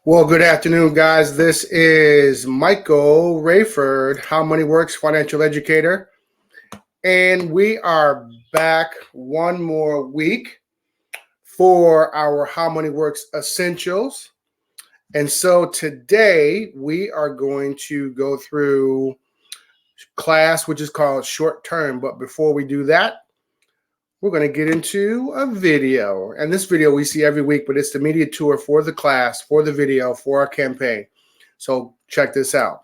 Well, good afternoon, guys. This is Michael Rayford, How Money Works financial educator. And we are back one more week for our How Money Works Essentials. And so today we are going to go through class, which is called Short Term. But before we do that, we're going to get into a video. And this video we see every week, but it's the media tour for the class, for the video, for our campaign. So check this out.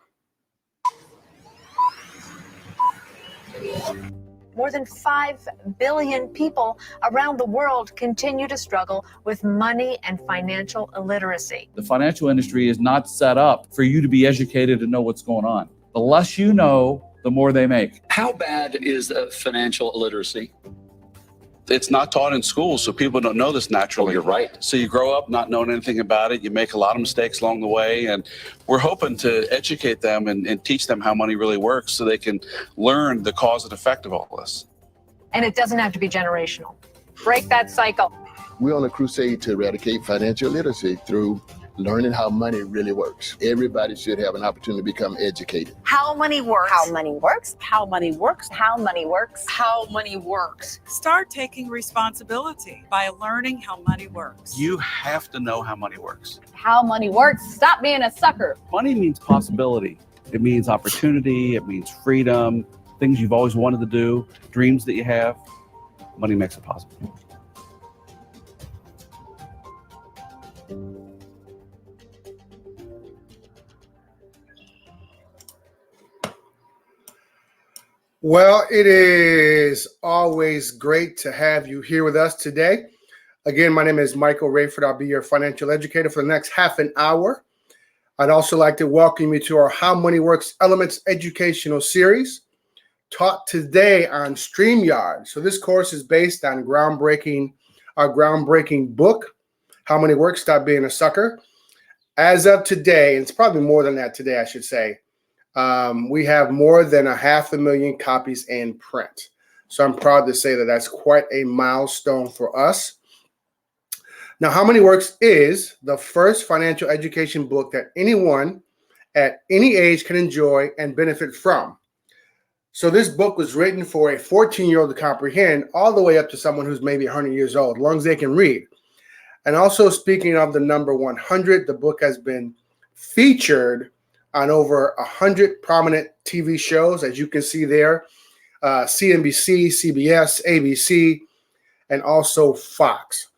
More than 5 billion people around the world continue to struggle with money and financial illiteracy. The financial industry is not set up for you to be educated and know what's going on. The less you know, the more they make. How bad is financial illiteracy? It's not taught in schools, so people don't know this naturally. Oh, you're right. So you grow up not knowing anything about it. You make a lot of mistakes along the way, and we're hoping to educate them and teach them how money really works so they can learn the cause and effect of all this. And it doesn't have to be generational. Break that cycle. We're on a crusade to eradicate financial literacy through learning how money really works. Everybody should have an opportunity to become educated. How money works. How money works. How money works. How money works. How money works. Start taking responsibility by learning how money works. You have to know how money works. How money works. Stop being a sucker. Money means possibility. It means opportunity. It means freedom, things you've always wanted to do, dreams that you have. Money makes it possible. Well, it is always great to have you here with us today. Again, my name is Michael Rayford. I'll be your financial educator for the next half an hour. I'd also like to welcome you to our How Money Works Elements educational series, taught today on StreamYard. So this course is based on our groundbreaking book, How Money Works, Stop Being a Sucker. As of today, and it's probably more than that today, I should say, we have more than 500,000 copies in print. So I'm proud to say that that's quite a milestone for us. Now, How Money Works is the first financial education book that anyone at any age can enjoy and benefit from. So this book was written for a 14-year-old to comprehend, all the way up to someone who's maybe 100 years old, as long as they can read. And also, speaking of the number 100, the book has been featured on over 100 prominent TV shows, as you can see there, CNBC, CBS, ABC, and also Fox.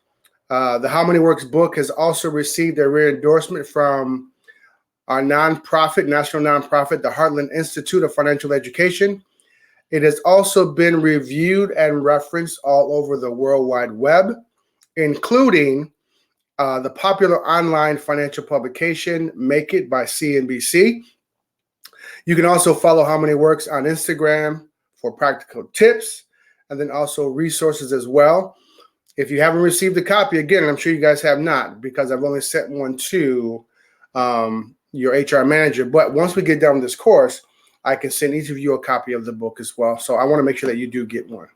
The How Money Works book has also received a rare endorsement from our nonprofit, national nonprofit, the Heartland Institute of Financial Education. It has also been reviewed and referenced all over the World Wide Web, including the popular online financial publication, Make It by CNBC. You can also follow How Money Works on Instagram for practical tips and then also resources as well. If you haven't received a copy, again, and I'm sure you guys have not, because I've only sent one to your HR manager. But once we get done with this course, I can send each of you a copy of the book as well. So I want to make sure that you do get one.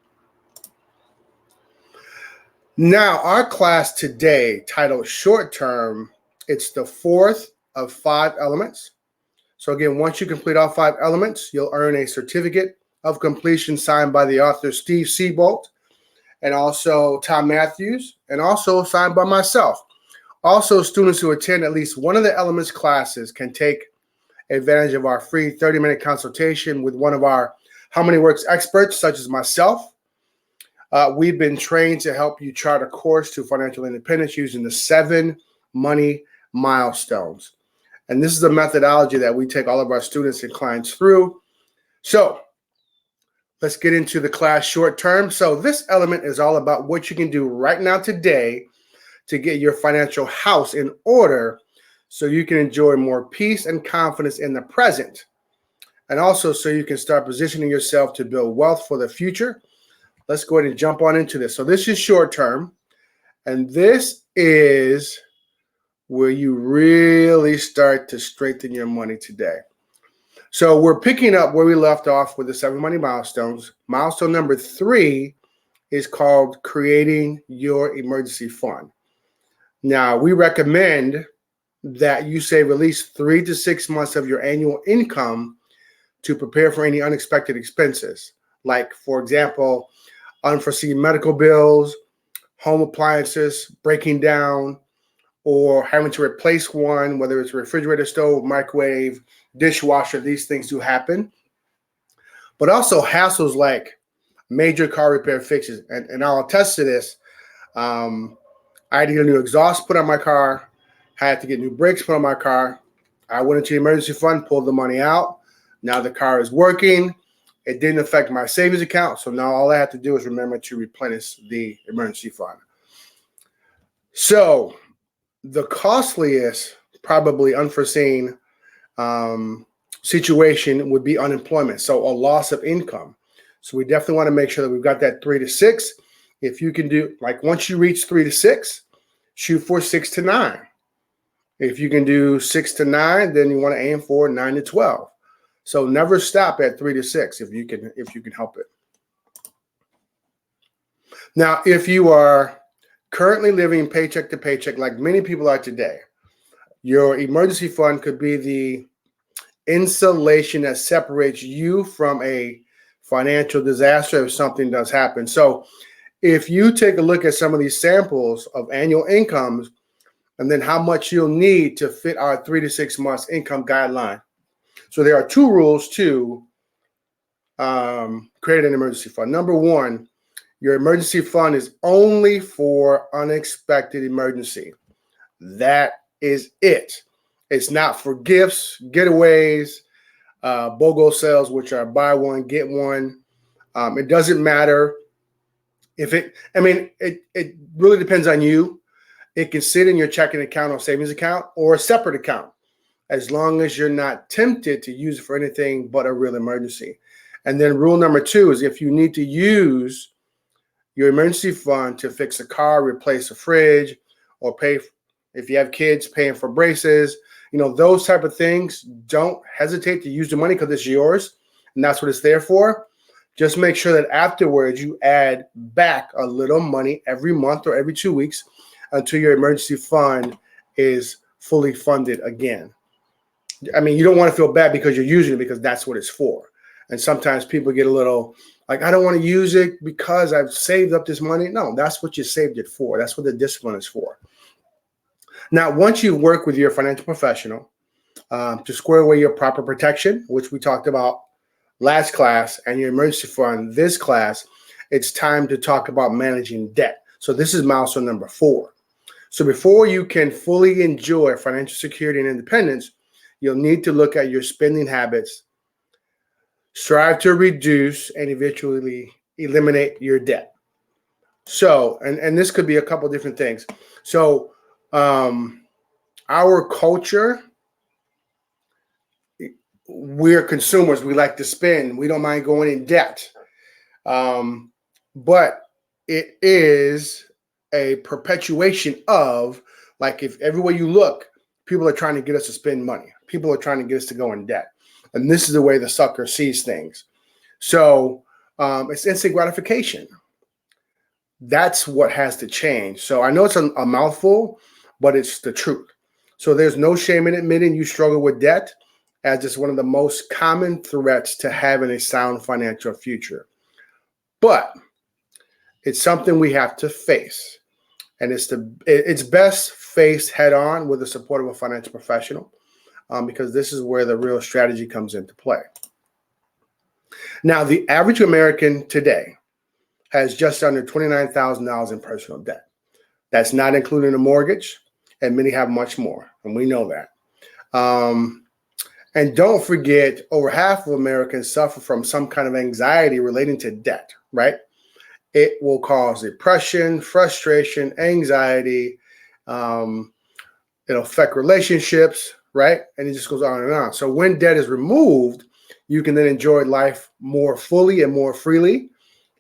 Now, our class today, titled Short Term, it's the fourth of 5 elements. So again, once you complete all 5 elements, you'll earn a certificate of completion signed by the author Steve Seabolt and also Tom Matthews, and also signed by myself. Also, students who attend at least one of the elements classes can take advantage of our free 30-minute consultation with one of our How Money Works experts, such as myself. We've been trained to help you chart a course to financial independence using the 7 money milestones. And this is a methodology that we take all of our students and clients through. So let's get into the class short term. So this element is all about what you can do right now today to get your financial house in order so you can enjoy more peace and confidence in the present. And also so you can start positioning yourself to build wealth for the future. Let's go ahead and jump on into this. So this is short term, and this is where you really start to strengthen your money today. So we're picking up where we left off with the 7 money milestones. Milestone number 3 is called creating your emergency fund. Now, we recommend that you save at least 3 to 6 months of your annual income to prepare for any unexpected expenses. Like, for example, unforeseen medical bills, home appliances breaking down, or having to replace one, whether it's a refrigerator, stove, microwave, dishwasher. These things do happen. But also hassles like major car repair fixes. And I'll attest to this. I had to get a new exhaust put on my car. I had to get new brakes put on my car. I went into the emergency fund, pulled the money out. Now the car is working. It didn't affect my savings account. So now all I have to do is remember to replenish the emergency fund. So the costliest, probably unforeseen situation would be unemployment. So a loss of income. So we definitely want to make sure that we've got that 3 to 6. If you can do, like, once you reach 3 to 6, shoot for 6 to 9. If you can do 6 to 9, then you want to aim for 9 to 12. So never stop at 3 to 6 if you can help it. Now, if you are currently living paycheck to paycheck, like many people are today, your emergency fund could be the insulation that separates you from a financial disaster if something does happen. So if you take a look at some of these samples of annual incomes and then how much you'll need to fit our 3 to 6 months income guideline. So there are 2 rules to create an emergency fund. Number 1, your emergency fund is only for unexpected emergency. That is it. It's not for gifts, getaways, BOGO sales, which are buy one, get one. It doesn't matter if it really depends on you. It can sit in your checking account or savings account or a separate account, as long as you're not tempted to use it for anything but a real emergency. And then rule number 2 is if you need to use your emergency fund to fix a car, replace a fridge, or pay, if you have kids, paying for braces, those type of things, don't hesitate to use the money because it's yours and that's what it's there for. Just make sure that afterwards you add back a little money every month or every 2 weeks until your emergency fund is fully funded again. I mean, you don't want to feel bad because you're using it because that's what it's for. And sometimes people get a little like, I don't want to use it because I've saved up this money. No, that's what you saved it for. That's what the discipline is for. Now, once you work with your financial professional to square away your proper protection, which we talked about last class, and your emergency fund this class, it's time to talk about managing debt. So this is milestone number 4. So before you can fully enjoy financial security and independence, you'll need to look at your spending habits, strive to reduce and eventually eliminate your debt. So, and this could be a couple different things. So our culture, we're consumers. We like to spend. We don't mind going in debt. But it is a perpetuation of, like, if everywhere you look, people are trying to get us to spend money. People are trying to get us to go in debt. And this is the way the sucker sees things. So it's instant gratification. That's what has to change. So I know it's a mouthful, but it's the truth. So there's no shame in admitting you struggle with debt, as it's one of the most common threats to having a sound financial future. But it's something we have to face. And it's best faced head on with the support of a financial professional, because this is where the real strategy comes into play. Now, the average American today has just under $29,000 in personal debt. That's not including a mortgage, and many have much more, and we know that. And don't forget, over half of Americans suffer from some kind of anxiety relating to debt, right? It will cause depression, frustration, anxiety. It'll affect relationships, right? And it just goes on and on. So when debt is removed, you can then enjoy life more fully and more freely.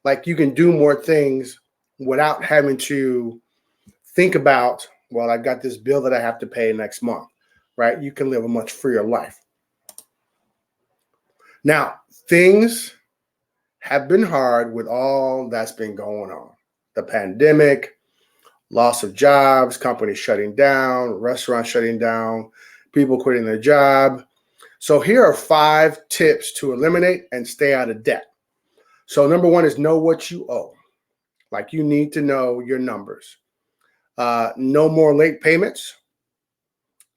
Like, you can do more things without having to think about, well, I got this bill that I have to pay next month, right? You can live a much freer life. Now, things have been hard with all that's been going on. The pandemic, loss of jobs, companies shutting down, restaurants shutting down, people quitting their job. So here are 5 tips to eliminate and stay out of debt. So number 1 is know what you owe. Like, you need to know your numbers. No more late payments.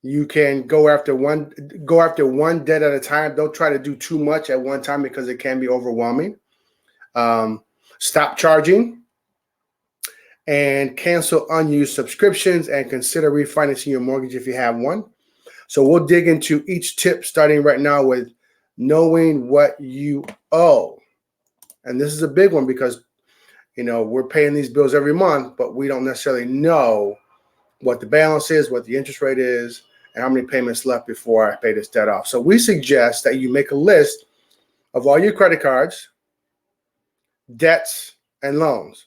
You can go after one debt at a time. Don't try to do too much at one time because it can be overwhelming. Stop charging and cancel unused subscriptions and consider refinancing your mortgage if you have one. So we'll dig into each tip starting right now with knowing what you owe. And this is a big one because, we're paying these bills every month, but we don't necessarily know what the balance is, what the interest rate is, and how many payments left before I pay this debt off. So we suggest that you make a list of all your credit cards, debts, and loans.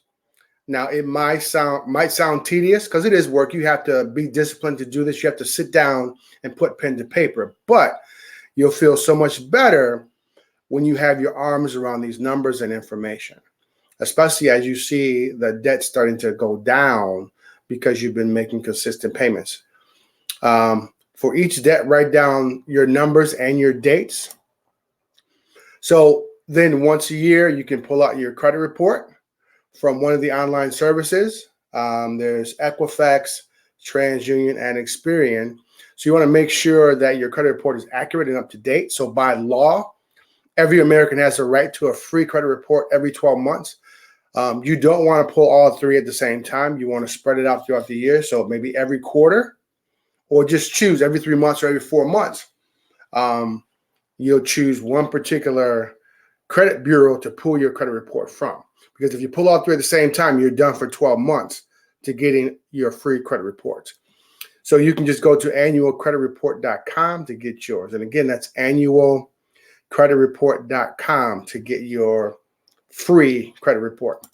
Now, it might sound tedious because it is work. You have to be disciplined to do this. You have to sit down and put pen to paper. But you'll feel so much better when you have your arms around these numbers and information, especially as you see the debt starting to go down because you've been making consistent payments. For each debt, write down your numbers and your dates. So then once a year, you can pull out your credit report from one of the online services. There's Equifax, TransUnion, and Experian. So you want to make sure that your credit report is accurate and up to date. So by law, every American has a right to a free credit report every 12 months. You don't want to pull all 3 at the same time. You want to spread it out throughout the year. So maybe every quarter, or just choose every 3 months or every 4 months. You'll choose one particular credit bureau to pull your credit report from. Because if you pull all 3 at the same time, you're done for 12 months to getting your free credit reports. So you can just go to annualcreditreport.com to get yours. And again, that's annualcreditreport.com to get your free credit report.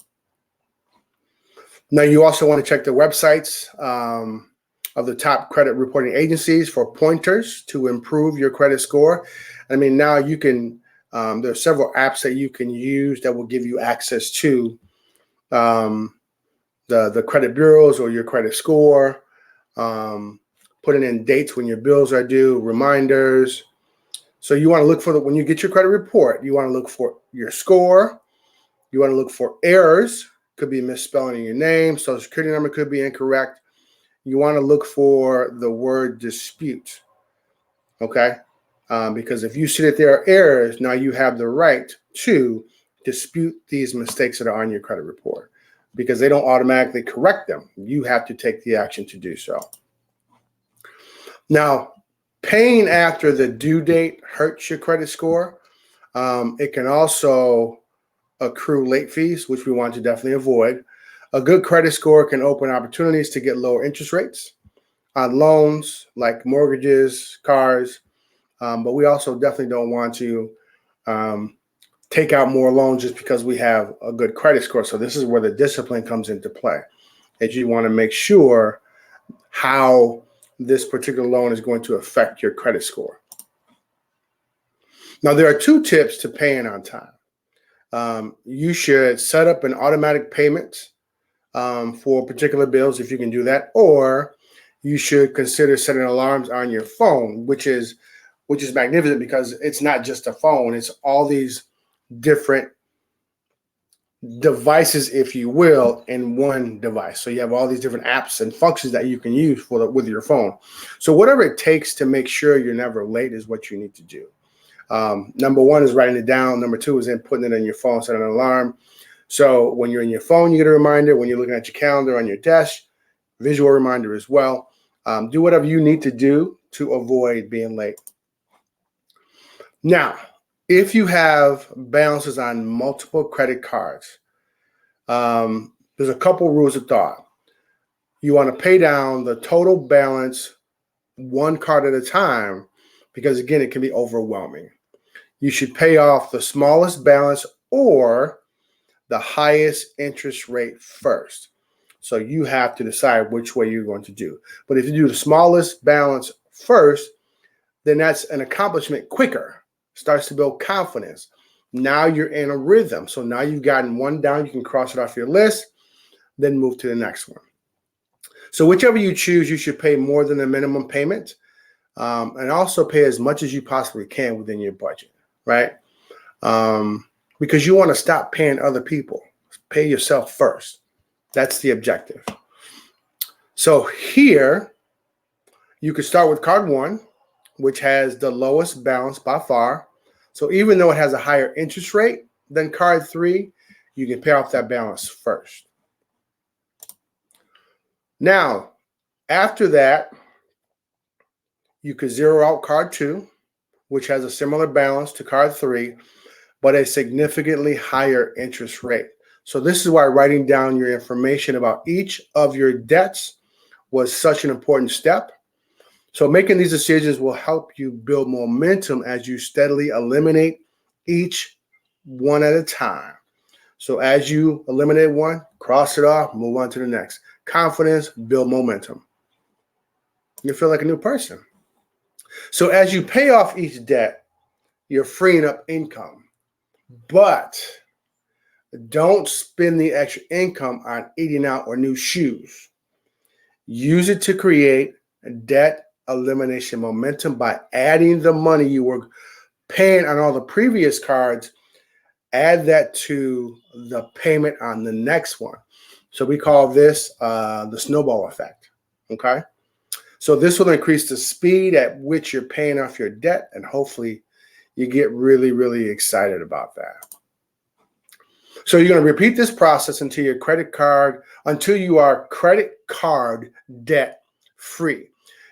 Now, you also want to check the websites of the top credit reporting agencies for pointers to improve your credit score. I mean, now you can, there are several apps that you can use that will give you access to the credit bureaus or your credit score, putting in dates when your bills are due, reminders. So you want to look for when you get your credit report, you want to look for your score. You want to look for errors. Could be misspelling your name. Social security number could be incorrect. You want to look for the word dispute, okay? Because if you see that there are errors, now you have the right to dispute these mistakes that are on your credit report because they don't automatically correct them. You have to take the action to do so. Now, paying after the due date hurts your credit score. It can also accrue late fees, which we want to definitely avoid. A good credit score can open opportunities to get lower interest rates on loans like mortgages, cars, but we also definitely don't want to take out more loans just because we have a good credit score. So this is where the discipline comes into play, is you want to make sure how this particular loan is going to affect your credit score. Now, there are 2 tips to paying on time. You should set up an automatic payment for particular bills if you can do that, or you should consider setting alarms on your phone, which is magnificent because it's not just a phone, it's all these different devices, if you will, in one device. So you have all these different apps and functions that you can use with your phone. So whatever it takes to make sure you're never late is what you need to do. Number 1 is writing it down. Number 2 is then putting it on your phone, setting an alarm. So when you're in your phone, you get a reminder. When you're looking at your calendar on your desk, visual reminder as well. Do whatever you need to do to avoid being late. Now, if you have balances on multiple credit cards, there's a couple rules of thought. You want to pay down the total balance one card at a time because, again, it can be overwhelming. You should pay off the smallest balance or the highest interest rate first. So you have to decide which way you're going to do. But if you do the smallest balance first, then that's an accomplishment quicker. Starts to build confidence. Now you're in a rhythm. So now you've gotten one down. You can cross it off your list, then move to the next one. So whichever you choose, you should pay more than the minimum payment, and also pay as much as you possibly can within your budget, right? Because you want to stop paying other people. Pay yourself first. That's the objective. So here, you could start with card 1, which has the lowest balance by far. So even though it has a higher interest rate than card 3, you can pay off that balance first. Now, after that, you could zero out card 2, which has a similar balance to card 3, but a significantly higher interest rate. So this is why writing down your information about each of your debts was such an important step. So making these decisions will help you build momentum as you steadily eliminate each one at a time. So as you eliminate one, cross it off, move on to the next. Confidence, build momentum. You feel like a new person. So as you pay off each debt, you're freeing up income. But don't spend the extra income on eating out or new shoes. Use it to create debt elimination momentum by adding the money you were paying on all the previous cards. Add that to the payment on the next one. So we call this the snowball effect. Okay. So this will increase the speed at which you're paying off your debt, and hopefully you get really, really excited about that. So you're going to repeat this process until you are credit card debt free.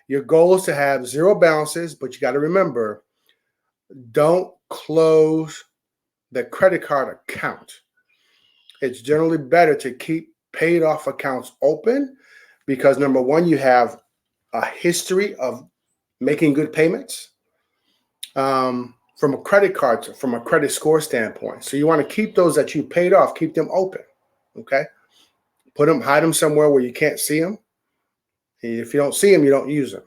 Your goal is to have zero balances, but you got to remember, don't close the credit card account. It's generally better to keep paid off accounts open because number one, you have a history of making good payments from a credit card, from a credit score standpoint. So you want to keep those that you paid off, keep them open. Okay. Hide them somewhere where you can't see them. If you don't see them, you don't use them.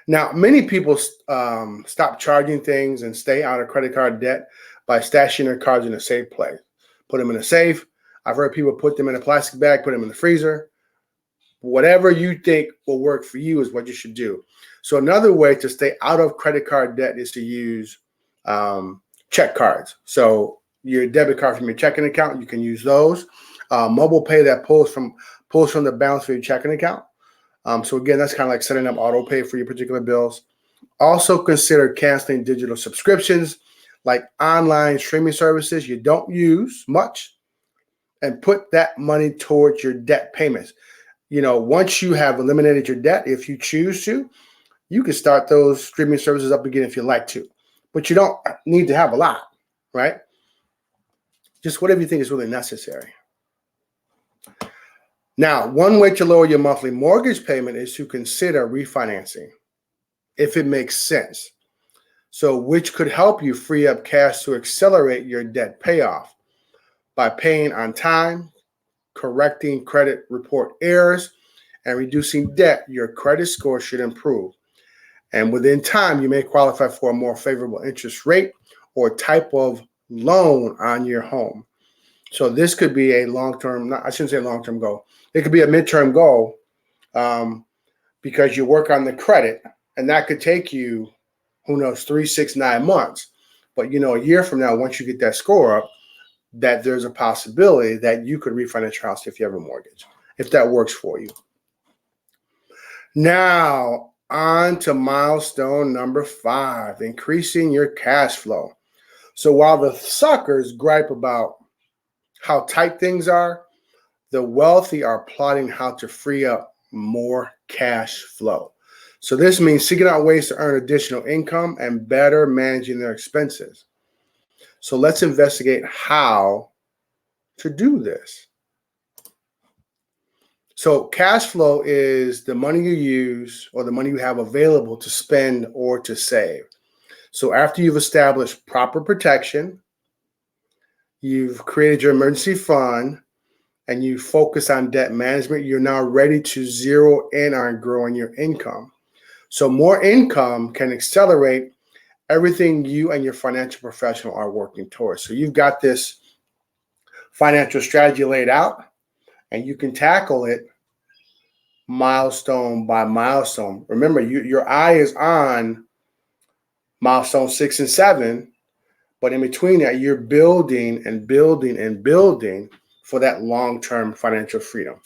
Now, many people stop charging things and stay out of credit card debt by stashing their cards in a safe place. Put them in a safe. I've heard people put them in a plastic bag, put them in the freezer. Whatever you think will work for you is what you should do. So another way to stay out of credit card debt is to use check cards. So your debit card from your checking account, you can use those. Mobile pay that pulls from the balance for your checking account. So again, that's kind of like setting up auto pay for your particular bills. Also consider canceling digital subscriptions like online streaming services you don't use much, and put that money towards your debt payments. Once you have eliminated your debt, if you choose to, you can start those streaming services up again if you like to. But you don't need to have a lot, right? Just whatever you think is really necessary. Now, one way to lower your monthly mortgage payment is to consider refinancing, if it makes sense. So, which could help you free up cash to accelerate your debt payoff by paying on time, correcting credit report errors, and reducing debt. Your credit score should improve. And within time, you may qualify for a more favorable interest rate or type of loan on your home. So this could be a long-term, I shouldn't say long-term goal. It could be a midterm goal because you work on the credit, and that could take you, who knows, 3, 6, 9 months. But, a year from now, once you get that score up, that there's a possibility that you could refinance your house if you have a mortgage, if that works for you. Now, on to milestone number 5, increasing your cash flow. So while the suckers gripe about how tight things are, the wealthy are plotting how to free up more cash flow. So this means seeking out ways to earn additional income and better managing their expenses. So let's investigate how to do this. So cash flow is the money you use or the money you have available to spend or to save. So after you've established proper protection, you've created your emergency fund, and you focus on debt management, you're now ready to zero in on growing your income. So more income can accelerate everything you and your financial professional are working towards. So you've got this financial strategy laid out, and you can tackle it milestone by milestone. Remember, your eye is on milestone 6 and 7, but in between that, you're building and building and building for that long-term financial freedom.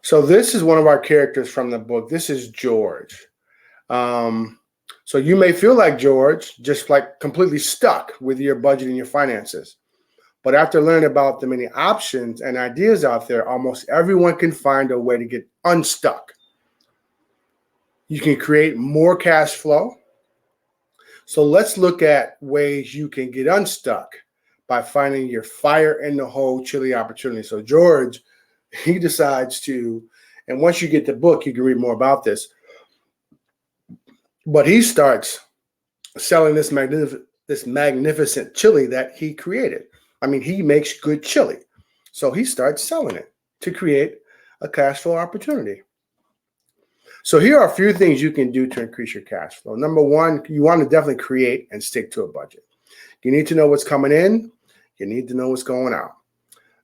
So this is one of our characters from the book. This is George. So you may feel like George, just like completely stuck with your budget and your finances. But after learning about the many options and ideas out there, almost everyone can find a way to get unstuck. You can create more cash flow. So let's look at ways you can get unstuck by finding your fire in the hole chili opportunity. So George, he decides to, and once you get the book, you can read more about this. But he starts selling this magnificent chili that he created. I mean, he makes good chili. So he starts selling it to create a cash flow opportunity. So here are a few things you can do to increase your cash flow. Number one, you want to definitely create and stick to a budget. You need to know what's coming in. You need to know what's going out.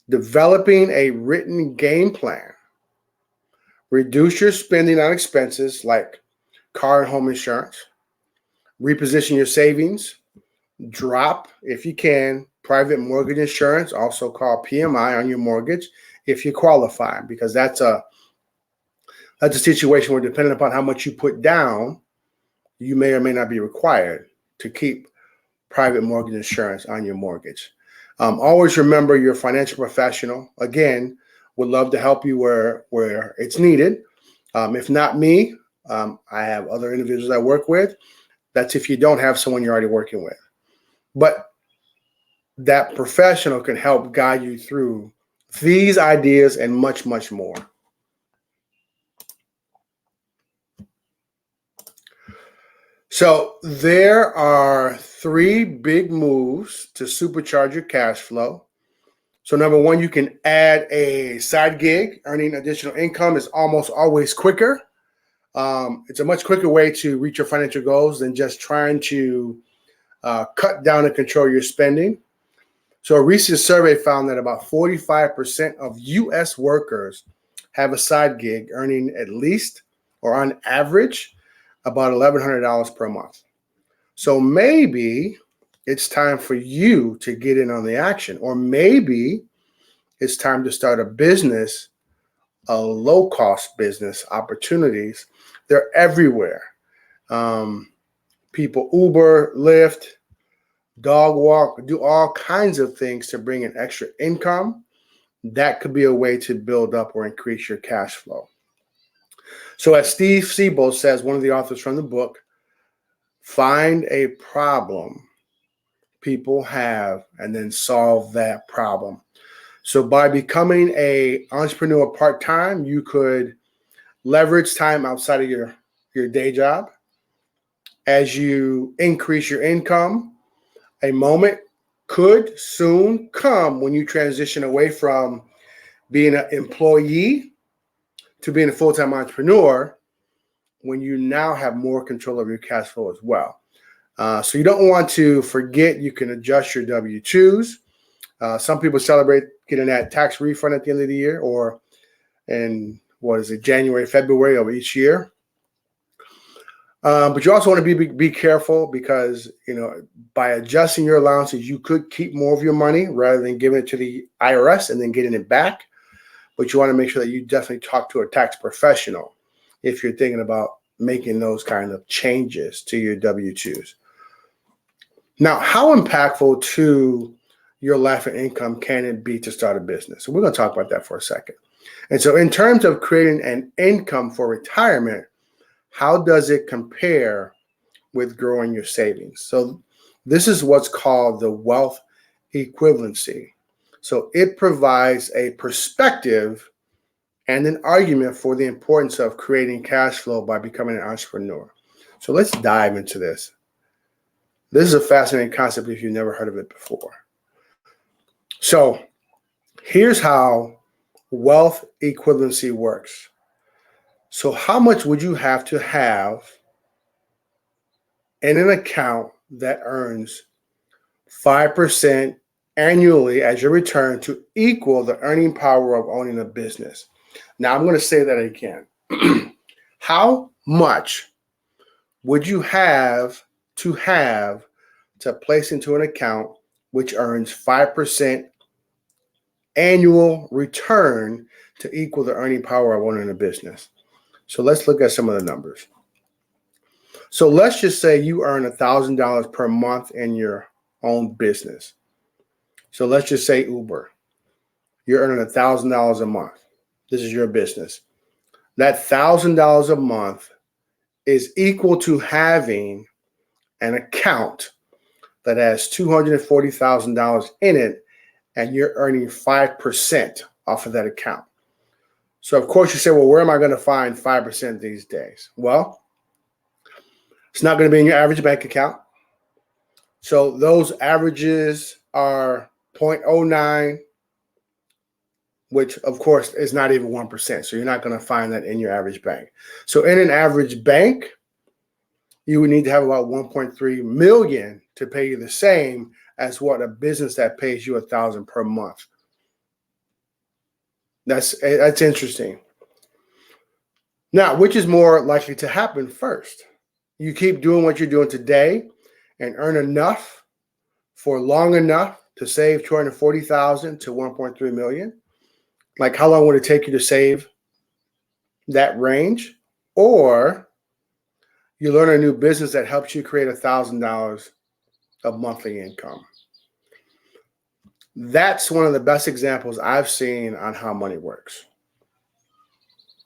Developing a written game plan. Reduce your spending on expenses like car and home insurance. Reposition your savings. Drop, if you can, private mortgage insurance, also called PMI, on your mortgage if you qualify, because that's a situation where, depending upon how much you put down, you may or may not be required to keep private mortgage insurance on your mortgage. Always remember your financial professional. Again, would love to help you where it's needed. If not me, I have other individuals I work with. That's if you don't have someone you're already working with. But that professional can help guide you through these ideas and much, much more. So there are 3 big moves to supercharge your cash flow. So number one, you can add a side gig. Earning additional income is almost always quicker. It's a much quicker way to reach your financial goals than just trying to cut down and control your spending. So a recent survey found that about 45% of U.S. workers have a side gig, earning at least, or on average, about $1,100 per month. So maybe it's time for you to get in on the action, or maybe it's time to start a business, a low-cost business. Opportunities, they're everywhere. People Uber, Lyft, dog walk, do all kinds of things to bring in extra income. That could be a way to build up or increase your cash flow. So as Steve Siebold says, one of the authors from the book, find a problem people have and then solve that problem. So by becoming an entrepreneur part-time, you could leverage time outside of your day job. As you increase your income, a moment could soon come when you transition away from being an employee to being a full-time entrepreneur, when you now have more control of your cash flow as well. So you don't want to forget you can adjust your W-2s. Some people celebrate getting that tax refund at the end of the year, or in January, February of each year. But you also want to be careful, because by adjusting your allowances, you could keep more of your money rather than giving it to the IRS and then getting it back. But you want to make sure that you definitely talk to a tax professional if you're thinking about making those kind of changes to your W-2s. Now, how impactful to your life and income can it be to start a business? So we're going to talk about that for a second. And so in terms of creating an income for retirement, how does it compare with growing your savings? So this is what's called the wealth equivalency. So it provides a perspective and an argument for the importance of creating cash flow by becoming an entrepreneur. So let's dive into this. This is a fascinating concept if you've never heard of it before. So here's how wealth equivalency works. So how much would you have to have in an account that earns 5% annually as your return to equal the earning power of owning a business. Now, I'm going to say that again. How much would you have to place into an account which earns 5% annual return to equal the earning power of owning a business? So let's look at some of the numbers. So let's just say you earn $1,000 per month in your own business. So let's just say Uber. You're earning $1,000 a month. This is your business. That $1,000 a month is equal to having an account that has $240,000 in it, and you're earning 5% off of that account. So of course you say, well, where am I going to find 5% these days? Well, it's not going to be in your average bank account. So those averages are 0.09, which of course is not even 1%. So you're not going to find that in your average bank. So in an average bank, you would need to have about 1.3 million to pay you the same as what a business that pays you $1,000 per month. That's interesting. Now, which is more likely to happen first? You keep doing what you're doing today and earn enough for long enough to save 240,000 to 1.3 million. Like, how long would it take you to save that range? Or you learn a new business that helps you create $1,000 of monthly income. That's one of the best examples I've seen on how money works.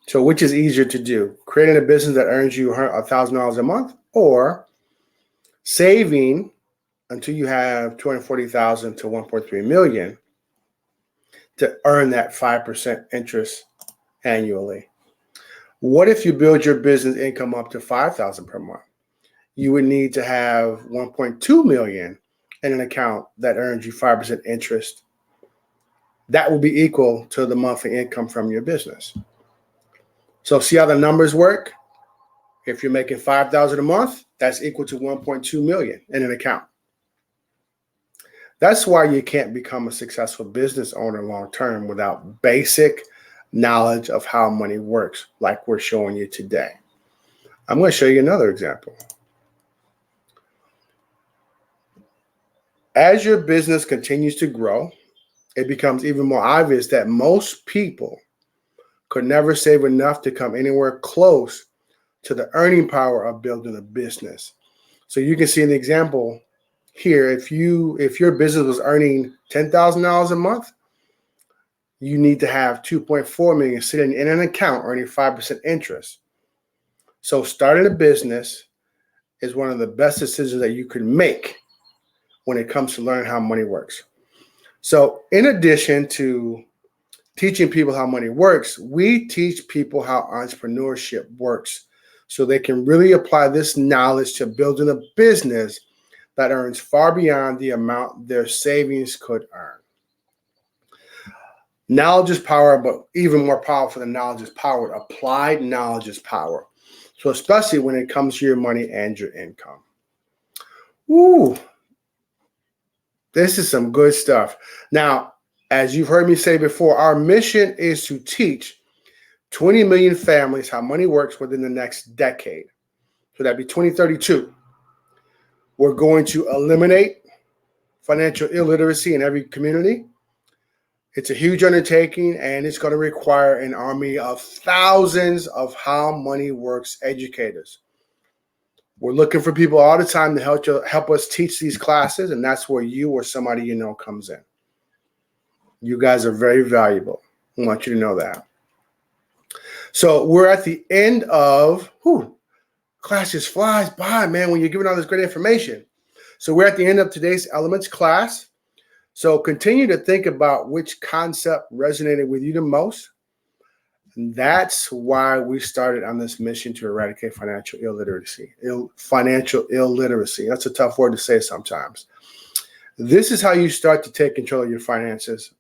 So which is easier to do? Creating a business that earns you $1,000 a month, or saving until you have 240,000 to 1.3 million to earn that 5% interest annually? What if you build your business income up to 5,000 per month? You would need to have 1.2 million in an account that earns you 5% interest. That will be equal to the monthly income from your business. So see how the numbers work? If you're making 5,000 a month, that's equal to 1.2 million in an account. That's why you can't become a successful business owner long term without basic knowledge of how money works, like we're showing you today. I'm going to show you another example. As your business continues to grow, it becomes even more obvious that most people could never save enough to come anywhere close to the earning power of building a business. So you can see an example here. If your business was earning $10,000 a month, you need to have 2.4 million sitting in an account earning 5% interest. So starting a business is one of the best decisions that you could make when it comes to learning how money works. So in addition to teaching people how money works, we teach people how entrepreneurship works so they can really apply this knowledge to building a business that earns far beyond the amount their savings could earn. Knowledge is power, but even more powerful than knowledge is power. Applied knowledge is power. So especially when it comes to your money and your income. Ooh, this is some good stuff. Now, as you've heard me say before, our mission is to teach 20 million families how money works within the next decade. So that'd be 2032. We're going to eliminate financial illiteracy in every community. It's a huge undertaking, and it's going to require an army of thousands of how money works educators. We're looking for people all the time to help us teach these classes, and that's where you or somebody you know comes in. You guys are very valuable. I want you to know that. So we're at the end of, class just flies by, man, when you're giving all this great information. So we're at the end of today's Elements class. So continue to think about which concept resonated with you the most. And that's why we started on this mission to eradicate financial illiteracy. Financial illiteracy. That's a tough word to say sometimes. This is how you start to take control of your finances.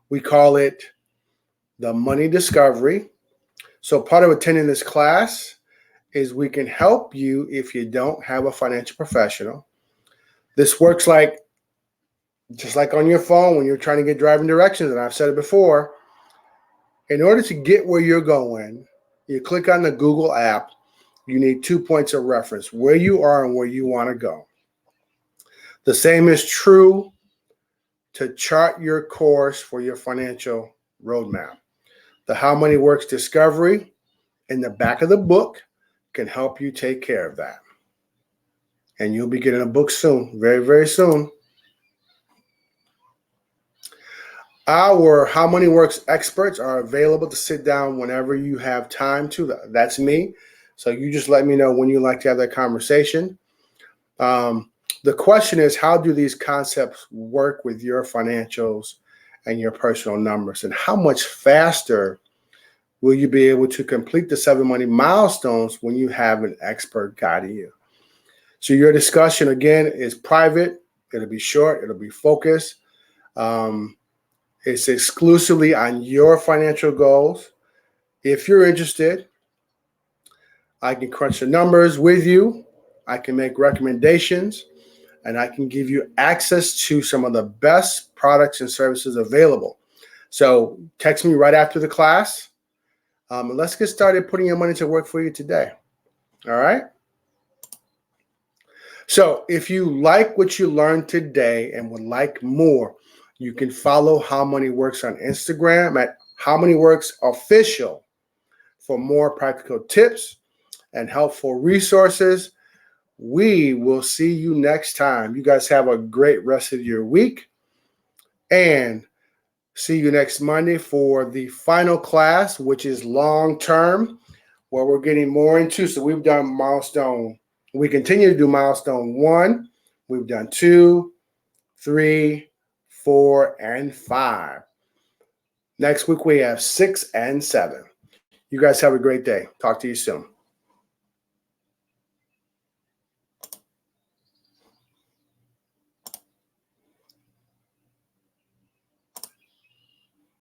We call it the money discovery. So part of attending this class is we can help you if you don't have a financial professional. This works like Just like on your phone when you're trying to get driving directions, and I've said it before, in order to get where you're going, you click on the Google app, you need 2 points of reference, where you are and where you want to go. The same is true to chart your course for your financial roadmap. The How Money Works discovery in the back of the book can help you take care of that. And you'll be getting a book soon, very, very soon. Our How Money Works experts are available to sit down whenever you have time to. That's me. So you just let me know when you like to have that conversation. The question is, how do these concepts work with your financials and your personal numbers? And how much faster will you be able to complete the 7 money milestones when you have an expert guiding you? So your discussion, again, is private. It'll be short. It'll be focused. It's exclusively on your financial goals. If you're interested, I can crunch the numbers with you. I can make recommendations, and I can give you access to some of the best products and services available. So text me right after the class, and let's get started putting your money to work for you today. All right? So if you like what you learned today and would like more, you can follow How Money Works on Instagram at How Money Works Official for more practical tips and helpful resources. We will see you next time. You guys have a great rest of your week, and see you next Monday for the final class, which is long term, where we're getting more into. So we've done milestone. We continue to do milestone 1. We've done 2, 3, 4, and 5. Next week we have 6 and 7. You guys have a great day. Talk to you soon.